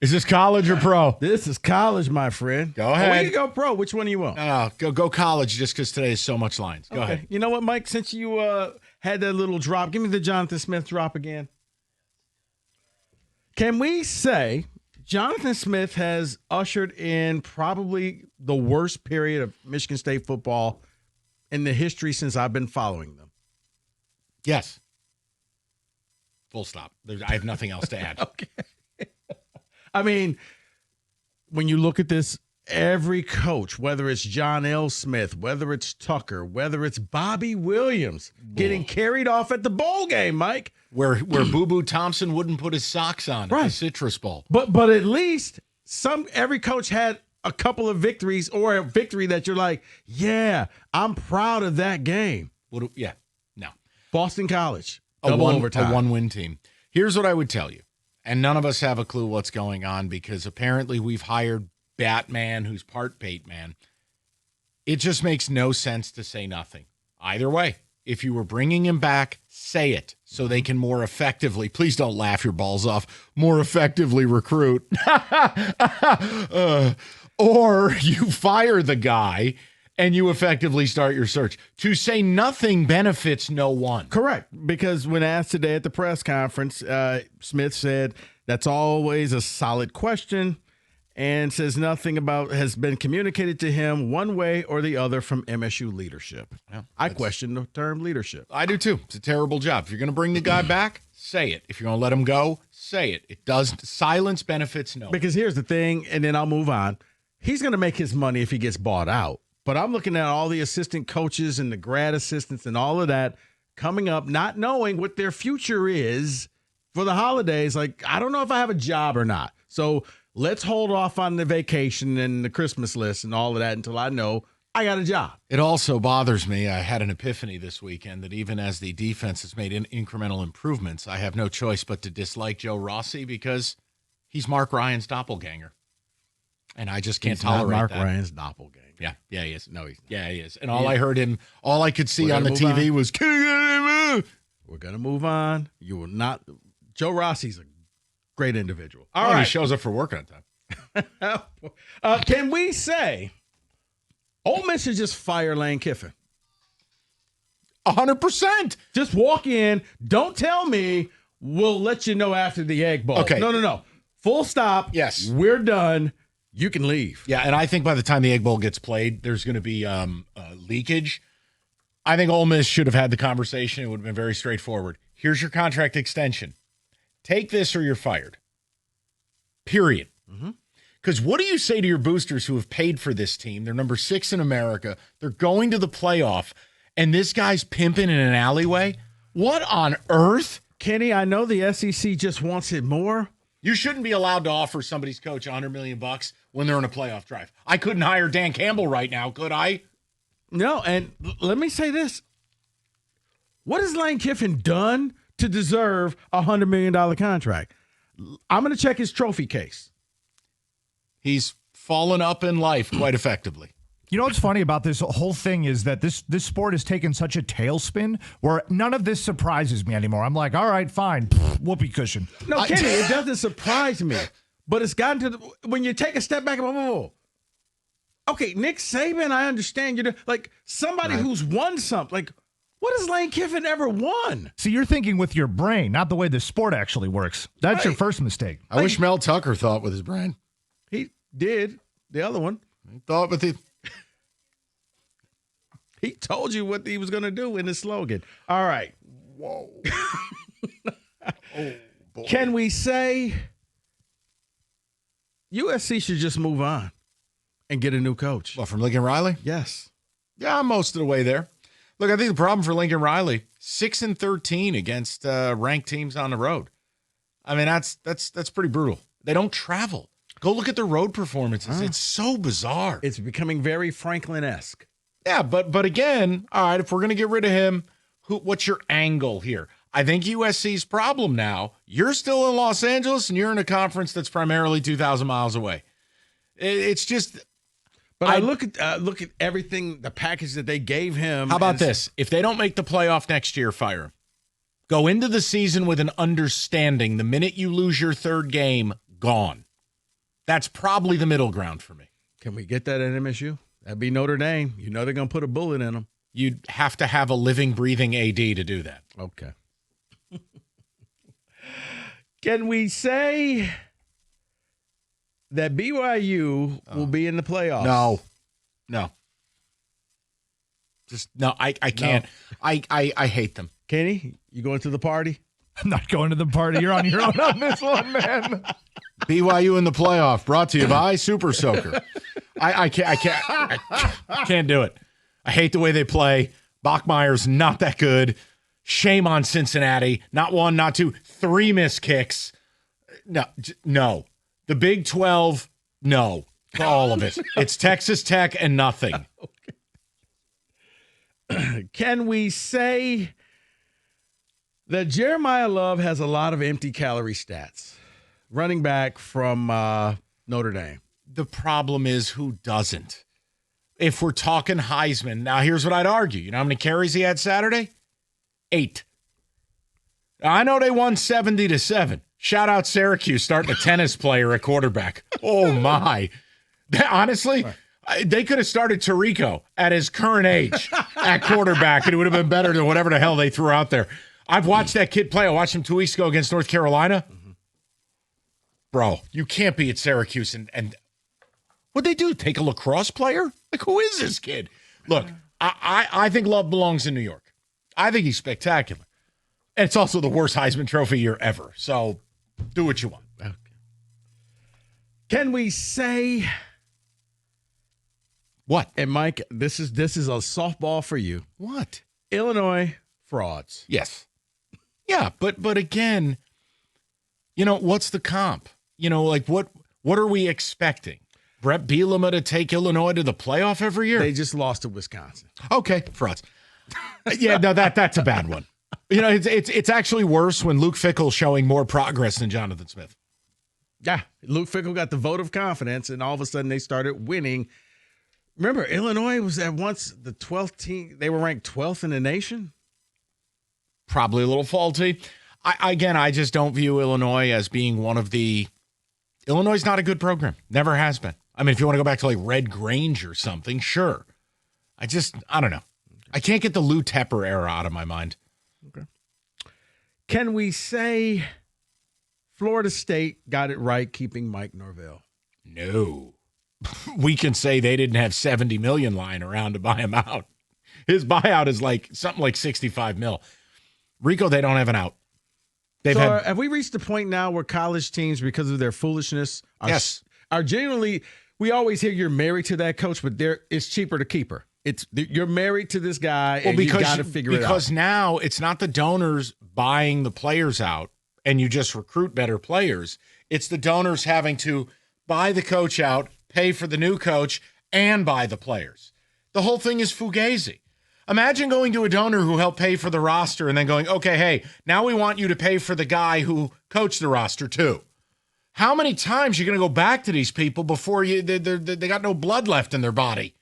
Is this college or pro? This is college, my friend. Go ahead. We can go pro. Which one do you want? Go college just because today is so much lines. Go ahead. You know what, Mike? Since you had that little drop, give me the Jonathan Smith drop again. Can we say Jonathan Smith has ushered in probably the worst period of Michigan State football in the history since I've been following them? Yes. Full stop. I have nothing else to add. Okay. I mean, when you look at this, every coach, whether it's John L. Smith, whether it's Tucker, whether it's Bobby Williams, getting carried off at the bowl game, Mike. Where Boo Boo Thompson wouldn't put his socks on at the Citrus Bowl. But at least every coach had a couple of victories or a victory that you're like, yeah, I'm proud of that game. No. Boston College, A double overtime. A one-win team. Here's what I would tell you, and none of us have a clue what's going on because apparently we've hired Batman, who's part Bateman. It just makes no sense to say nothing. Either way, if you were bringing him back, say it so they can more effectively, please don't laugh your balls off, more effectively recruit. Or you fire the guy and you effectively start your search. To say nothing benefits no one. Correct. Because when asked today at the press conference, Smith said that's always a solid question and says nothing about has been communicated to him one way or the other from MSU leadership. Yeah, I question the term leadership. I do too. It's a terrible job. If you're going to bring the guy back, say it. If you're going to let him go, say it. It does. Silence benefits no one. Because here's the thing, and then I'll move on. He's going to make his money if he gets bought out. But I'm looking at all the assistant coaches and the grad assistants and all of that coming up, not knowing what their future is for the holidays. Like, I don't know if I have a job or not. So let's hold off on the vacation and the Christmas list and all of that until I know I got a job. It also bothers me. I had an epiphany this weekend that even as the defense has made incremental improvements, I have no choice but to dislike Joe Rossi because he's Mark Ryan's doppelganger. And I just can't tolerate that. Mark Ryan's doppelganger. Yeah, he is. No, he's not. Yeah, he is. And all I could see on the TV was, we're going to move on. You will not. Joe Rossi's a great individual. All right. He shows up for work on time. Can we say Ole Miss should just fire Lane Kiffin? 100%. Just walk in. Don't tell me. We'll let you know after the Egg Bowl. Okay. No. Full stop. Yes. We're done. You can leave. Yeah, and I think by the time the Egg Bowl gets played, there's going to be leakage. I think Ole Miss should have had the conversation. It would have been very straightforward. Here's your contract extension. Take this or you're fired. Period. Because what do you say to your boosters who have paid for this team? They're number 6 in America. They're going to the playoff, and this guy's pimping in an alleyway? What on earth? Kenny, I know the SEC just wants it more. You shouldn't be allowed to offer somebody's coach $100 million when they're in a playoff drive. I couldn't hire Dan Campbell right now, could I? No, and let me say this. What has Lane Kiffin done to deserve a $100 million contract? I'm going to check his trophy case. He's fallen up in life quite effectively. You know what's funny about this whole thing is that this sport has taken such a tailspin where none of this surprises me anymore. I'm like, all right, fine, whoopee cushion. No, Kenny, it doesn't surprise me. But it's gotten to when you take a step back. Okay, Nick Saban, I understand. You're like somebody who's won something. Like, what has Lane Kiffin ever won? See, you're thinking with your brain, not the way the sport actually works. That's your first mistake. I wish Mel Tucker thought with his brain. He did. The other one. He thought with the... He told you what he was going to do in his slogan. All right. Whoa. Oh, boy. Can we say USC should just move on and get a new coach? What, from Lincoln Riley? Yes. Yeah, I'm most of the way there. Look, I think the problem for Lincoln Riley, 6-13 against ranked teams on the road. I mean, that's pretty brutal. They don't travel. Go look at their road performances. It's so bizarre. It's becoming very Franklin-esque. Yeah, but again, all right, if we're going to get rid of him, what's your angle here? I think USC's problem now, you're still in Los Angeles and you're in a conference that's primarily 2,000 miles away. It's just... But I look at everything, the package that they gave him. How about this? If they don't make the playoff next year, fire him. Go into the season with an understanding. The minute you lose your third game, gone. That's probably the middle ground for me. Can we get that at MSU? That'd be Notre Dame. You know they're going to put a bullet in them. You'd have to have a living, breathing AD to do that. Okay. Can we say that BYU will be in the playoffs? No. Just no. I can't. No. I hate them. Kenny, you going to the party? I'm not going to the party. You're on your own on this one, man. BYU in the playoff, brought to you by Super Soaker. I can't do it. I hate the way they play. Bachmeier's not that good. Shame on Cincinnati. Not one, not two, 3 missed kicks. No. The Big 12, no. For all of it. It's Texas Tech and nothing. Okay. Can we say that Jeremiah Love has a lot of empty calorie stats? Running back from Notre Dame. The problem is who doesn't? If we're talking Heisman, now here's what I'd argue. You know how many carries he had Saturday? 8. I know they won 70-7. Shout out Syracuse starting a tennis player at quarterback. Oh, my. Honestly, they could have started Rico at his current age at quarterback, and it would have been better than whatever the hell they threw out there. I've watched that kid play. I watched him 2 weeks ago against North Carolina. Bro, you can't be at Syracuse and what'd they do? Take a lacrosse player? Like, who is this kid? Look, I think Love belongs in New York. I think he's spectacular. And it's also the worst Heisman Trophy year ever. So do what you want. Okay. Can we say what? And Mike, this is a softball for you. What? Illinois frauds. Yes. Yeah, but again, what's the comp? Like what are we expecting? Brett Bielema to take Illinois to the playoff every year? They just lost to Wisconsin. Okay, frauds. Yeah, no, that's a bad one. It's actually worse when Luke Fickle's showing more progress than Jonathan Smith. Yeah, Luke Fickle got the vote of confidence, and all of a sudden they started winning. Remember, Illinois was at once the 12th team. They were ranked 12th in the nation. Probably a little faulty. I just don't view Illinois as being one of the – Illinois is not a good program. Never has been. I mean, if you want to go back to like Red Grange or something, sure. I don't know. I can't get the Lou Tepper era out of my mind. Okay. Can we say Florida State got it right keeping Mike Norvell? No. We can say they didn't have $70 million lying around to buy him out. His buyout is like something like $65 million. Rico, they don't have an out. Have we reached the point now where college teams, because of their foolishness, are genuinely? We always hear you're married to that coach, but it's cheaper to keep her. You're married to this guy, and you got to figure it out. Because now it's not the donors buying the players out, and you just recruit better players. It's the donors having to buy the coach out, pay for the new coach, and buy the players. The whole thing is fugazi. Imagine going to a donor who helped pay for the roster and then going, okay, hey, now we want you to pay for the guy who coached the roster too. How many times are you going to go back to these people before they got no blood left in their body?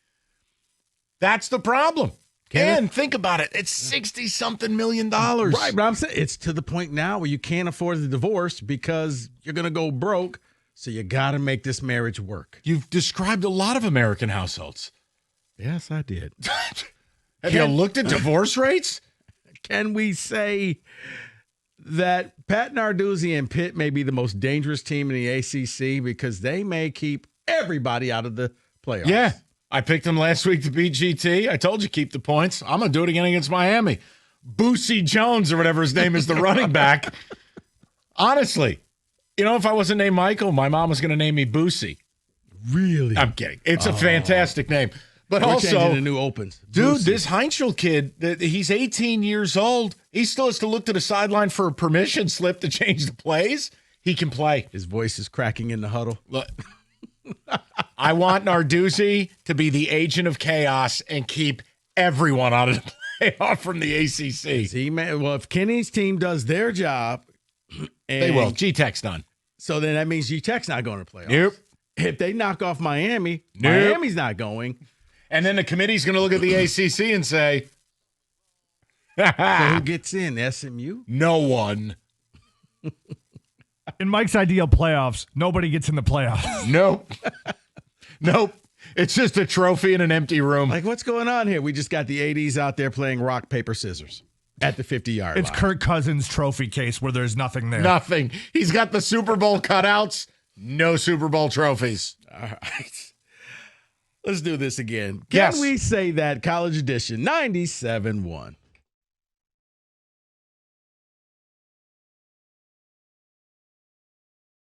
That's the problem. And think about it. It's $60-something million. Right, but I'm saying it's to the point now where you can't afford the divorce because you're going to go broke, so you got to make this marriage work. You've described a lot of American households. Yes, I did. Have you looked at divorce rates? Can we say that Pat Narduzzi and Pitt may be the most dangerous team in the ACC because they may keep everybody out of the playoffs? Yeah. I picked them last week to beat GT. I told you keep the points. I'm going to do it again against Miami. Boosie Jones or whatever his name is, the running back. Honestly, if I wasn't named Michael, my mom was going to name me Boosie. Really? I'm kidding. It's a fantastic name. But we're also, changing the new opens. Dude, Boosie. This Heinschel kid, he's 18 years old. He still has to look to the sideline for a permission slip to change the plays. He can play. His voice is cracking in the huddle. Look, I want Narduzzi to be the agent of chaos and keep everyone out of the playoff from the ACC. Well, if Kenny's team does their job, they will. G-Tech's done. So then that means G-Tech's not going to playoffs. Nope. If they knock off Miami, Miami's not going. And then the committee's going to look at the ACC and say, so who gets in? SMU? No one. In Mike's ideal playoffs, nobody gets in the playoffs. Nope. Nope. It's just a trophy in an empty room. Like, what's going on here? We just got the 80s out there playing rock, paper, scissors at the 50-yard line. It's Kirk Cousins' trophy case where there's nothing there. Nothing. He's got the Super Bowl cutouts. No Super Bowl trophies. All right. Let's do this again. Can Yes. we say that College Edition 97-1?